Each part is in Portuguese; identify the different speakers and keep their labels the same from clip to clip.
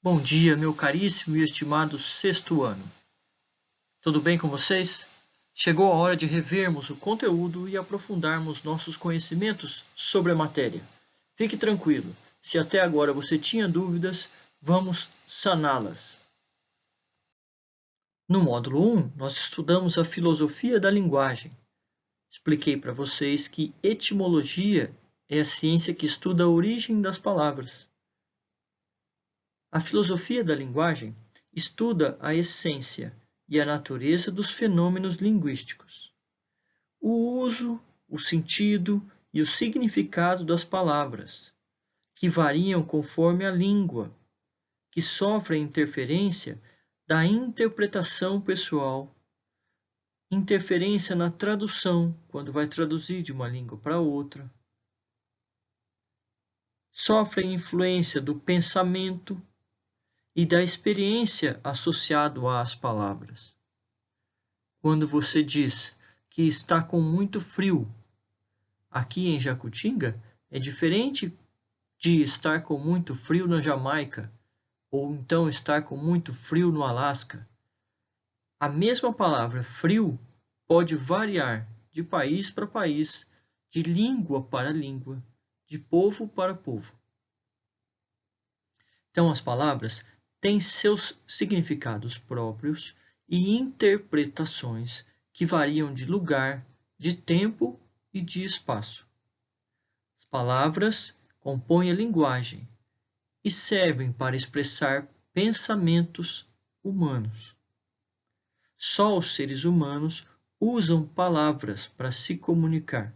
Speaker 1: Bom dia, meu caríssimo e estimado sexto ano. Tudo bem com vocês? Chegou a hora de revermos o conteúdo e aprofundarmos nossos conhecimentos sobre a matéria. Fique tranquilo, se até agora você tinha dúvidas, vamos saná-las. No módulo 1, nós estudamos a filosofia da linguagem. Expliquei para vocês que etimologia é a ciência que estuda a origem das palavras. A filosofia da linguagem estuda a essência e a natureza dos fenômenos linguísticos, o uso, o sentido e o significado das palavras, que variam conforme a língua, que sofrem interferência da interpretação pessoal, interferência na tradução, quando vai traduzir de uma língua para outra, sofrem influência do pensamento e da experiência associado às palavras. Quando você diz que está com muito frio, aqui em Jacutinga, é diferente de estar com muito frio na Jamaica, ou então estar com muito frio no Alasca. A mesma palavra frio pode variar de país para país, de língua para língua, de povo para povo. Então, as palavras têm seus significados próprios e interpretações que variam de lugar, de tempo e de espaço. As palavras compõem a linguagem e servem para expressar pensamentos humanos. Só os seres humanos usam palavras para se comunicar.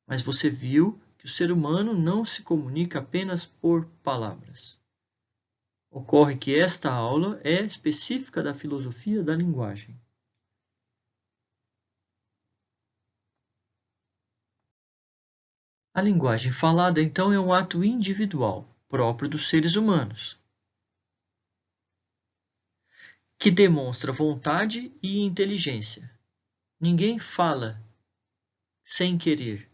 Speaker 1: Mas você viu que o ser humano não se comunica apenas por palavras. Ocorre que esta aula é específica da filosofia da linguagem. A linguagem falada, então, é um ato individual, próprio dos seres humanos, que demonstra vontade e inteligência. Ninguém fala sem querer.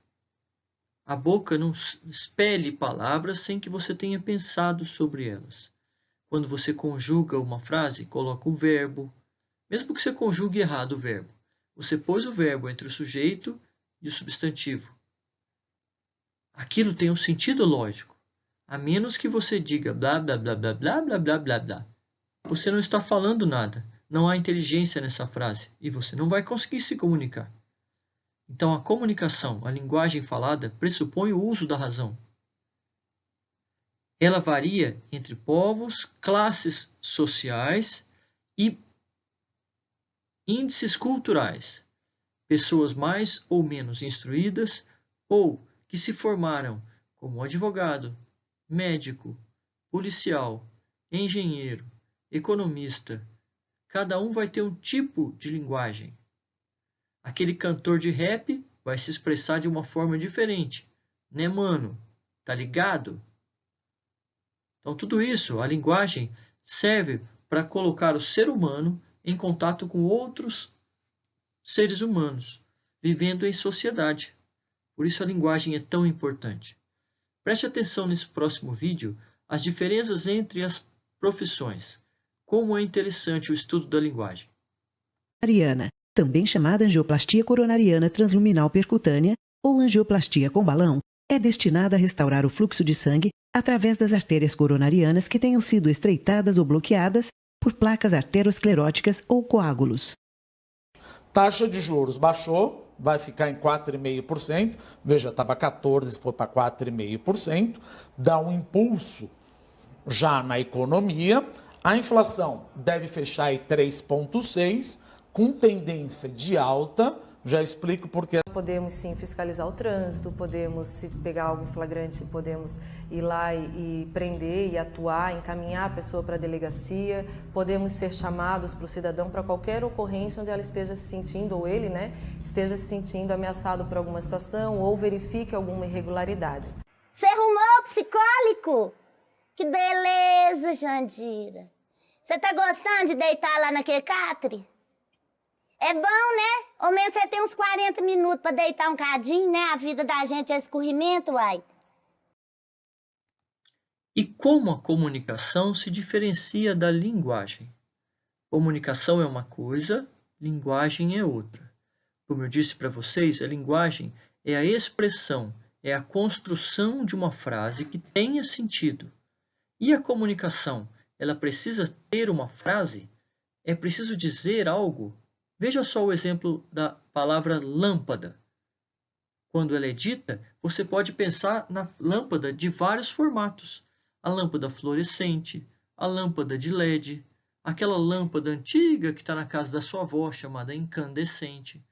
Speaker 1: A boca não expele palavras sem que você tenha pensado sobre elas. Quando você conjuga uma frase, coloca o verbo, mesmo que você conjugue errado o verbo. Você pôs o verbo entre o sujeito e o substantivo. Aquilo tem um sentido lógico, a menos que você diga blá, blá, blá, blá, blá, blá, blá, blá, blá. Você não está falando nada, não há inteligência nessa frase e você não vai conseguir se comunicar. Então, a comunicação, a linguagem falada, pressupõe o uso da razão. Ela varia entre povos, classes sociais e índices culturais, pessoas mais ou menos instruídas ou que se formaram como advogado, médico, policial, engenheiro, economista. Cada um vai ter um tipo de linguagem. Aquele cantor de rap vai se expressar de uma forma diferente, né, mano? Tá ligado? Então, tudo isso, a linguagem, serve para colocar o ser humano em contato com outros seres humanos, vivendo em sociedade. Por isso a linguagem é tão importante. Preste atenção nesse próximo vídeo as diferenças entre as profissões. Como é interessante o estudo da linguagem.
Speaker 2: Coronariana, também chamada angioplastia coronariana transluminal percutânea ou angioplastia com balão, é destinada a restaurar o fluxo de sangue através das artérias coronarianas que tenham sido estreitadas ou bloqueadas por placas arterioscleróticas ou coágulos.
Speaker 3: Taxa de juros baixou, vai ficar em 4,5%. Veja, estava 14%, foi para 4,5%. Dá um impulso já na economia. A inflação deve fechar em 3,6%, com tendência de alta. Já explico por quê.
Speaker 4: Podemos sim fiscalizar o trânsito, podemos, se pegar algo em flagrante, podemos ir lá e prender e atuar, encaminhar a pessoa para a delegacia, podemos ser chamados para o cidadão para qualquer ocorrência onde ela esteja se sentindo, ou ele, né, esteja se sentindo ameaçado por alguma situação ou verifique alguma irregularidade.
Speaker 5: Você arrumou o psicólico? Que beleza, Jandira. Você tá gostando de deitar lá naquele catre? É bom, né? Ao menos você tem uns 40 minutos para deitar um cadinho, né? A vida da gente é escorrimento, uai.
Speaker 1: E como a comunicação se diferencia da linguagem? Comunicação é uma coisa, linguagem é outra. Como eu disse para vocês, a linguagem é a expressão, é a construção de uma frase que tenha sentido. E a comunicação, ela precisa ter uma frase? É preciso dizer algo? Veja só o exemplo da palavra lâmpada. Quando ela é dita, você pode pensar na lâmpada de vários formatos. A lâmpada fluorescente, a lâmpada de LED, aquela lâmpada antiga que está na casa da sua avó, chamada incandescente.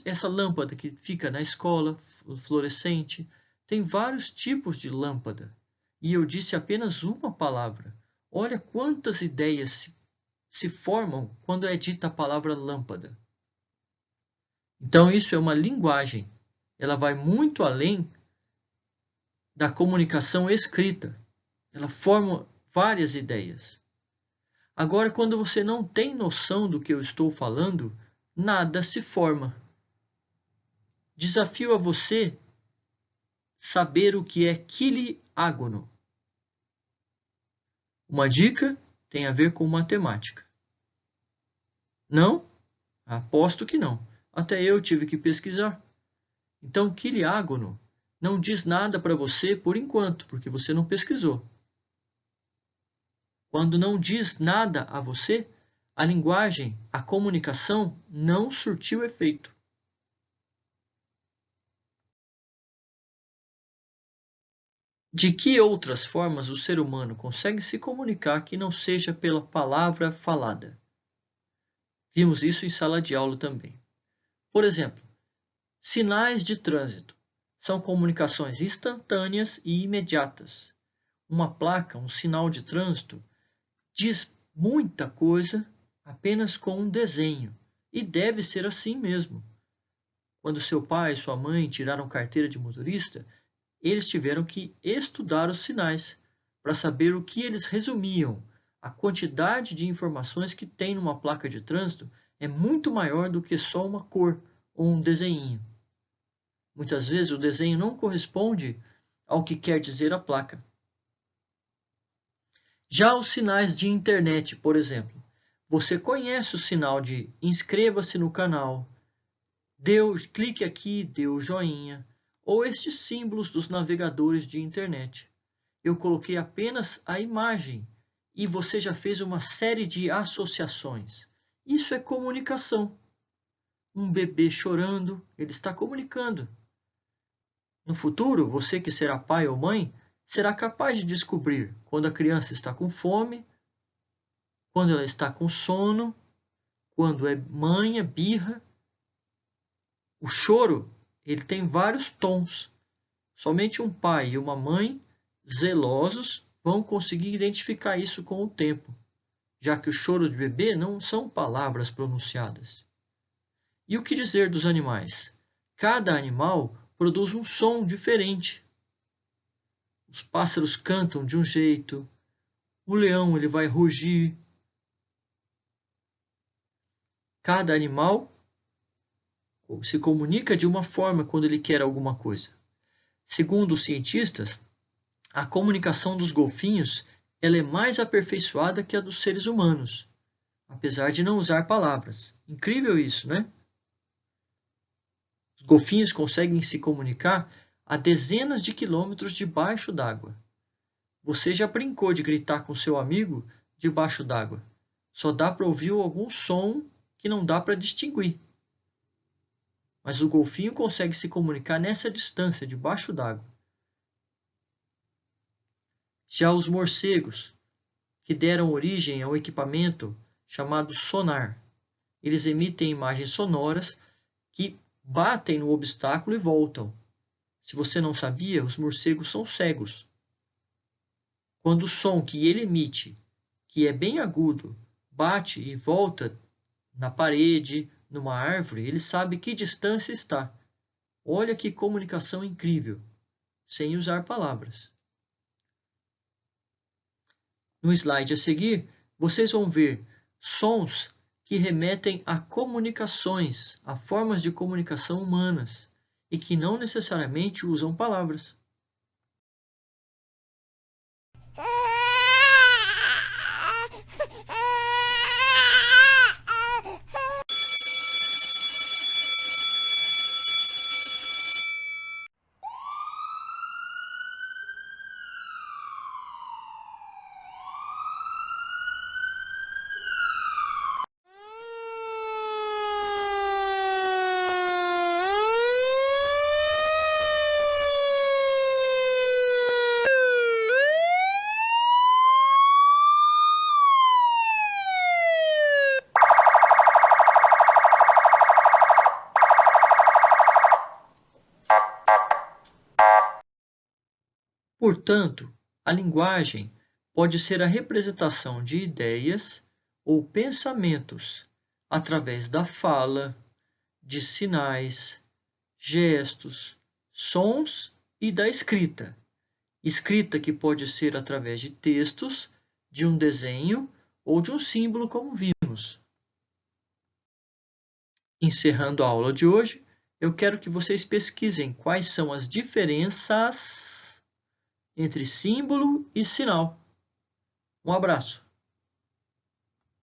Speaker 1: Essa lâmpada que fica na escola, fluorescente, tem vários tipos de lâmpada. E eu disse apenas uma palavra. Olha quantas ideias se formam quando é dita a palavra lâmpada. Então, isso é uma linguagem. Ela vai muito além da comunicação escrita. Ela forma várias ideias. Agora, quando você não tem noção do que eu estou falando, nada se forma. Desafio a você saber o que é quiliágono. Uma dica tem a ver com matemática. Não? Aposto que não. Até eu tive que pesquisar. Então, quiliágono não diz nada para você por enquanto, porque você não pesquisou. Quando não diz nada a você, a linguagem, a comunicação não surtiu efeito. De que outras formas o ser humano consegue se comunicar que não seja pela palavra falada? Vimos isso em sala de aula também. Por exemplo, sinais de trânsito são comunicações instantâneas e imediatas. Uma placa, um sinal de trânsito, diz muita coisa apenas com um desenho, e deve ser assim mesmo. Quando seu pai e sua mãe tiraram carteira de motorista, eles tiveram que estudar os sinais para saber o que eles resumiam. A quantidade de informações que tem numa placa de trânsito é muito maior do que só uma cor ou um desenho. Muitas vezes o desenho não corresponde ao que quer dizer a placa. Já os sinais de internet, por exemplo, você conhece o sinal de inscreva-se no canal, clique aqui, dê o joinha, ou estes símbolos dos navegadores de internet. Eu coloquei apenas a imagem e você já fez uma série de associações. Isso é comunicação. Um bebê chorando, ele está comunicando. No futuro, você que será pai ou mãe, será capaz de descobrir quando a criança está com fome, quando ela está com sono, quando é manha, birra. O choro, ele tem vários tons. Somente um pai e uma mãe zelosos vão conseguir identificar isso com o tempo, já que o choro de bebê não são palavras pronunciadas. E o que dizer dos animais? Cada animal produz um som diferente. Os pássaros cantam de um jeito, o leão ele vai rugir. Cada animal se comunica de uma forma quando ele quer alguma coisa. Segundo os cientistas, a comunicação dos golfinhos ela é mais aperfeiçoada que a dos seres humanos, apesar de não usar palavras. Incrível isso, né? Os golfinhos conseguem se comunicar a dezenas de quilômetros debaixo d'água. Você já brincou de gritar com seu amigo debaixo d'água? Só dá para ouvir algum som que não dá para distinguir. Mas o golfinho consegue se comunicar nessa distância, debaixo d'água. Já os morcegos, que deram origem ao equipamento chamado sonar, eles emitem imagens sonoras que batem no obstáculo e voltam. Se você não sabia, os morcegos são cegos. Quando o som que ele emite, que é bem agudo, bate e volta na parede, numa árvore, ele sabe que distância está. Olha que comunicação incrível, sem usar palavras. No slide a seguir, vocês vão ver sons que remetem a comunicações, a formas de comunicação humanas, e que não necessariamente usam palavras. Portanto, a linguagem pode ser a representação de ideias ou pensamentos através da fala, de sinais, gestos, sons e da escrita. Escrita que pode ser através de textos, de um desenho ou de um símbolo, como vimos. Encerrando a aula de hoje, eu quero que vocês pesquisem quais são as diferenças entre símbolo e sinal. Um abraço.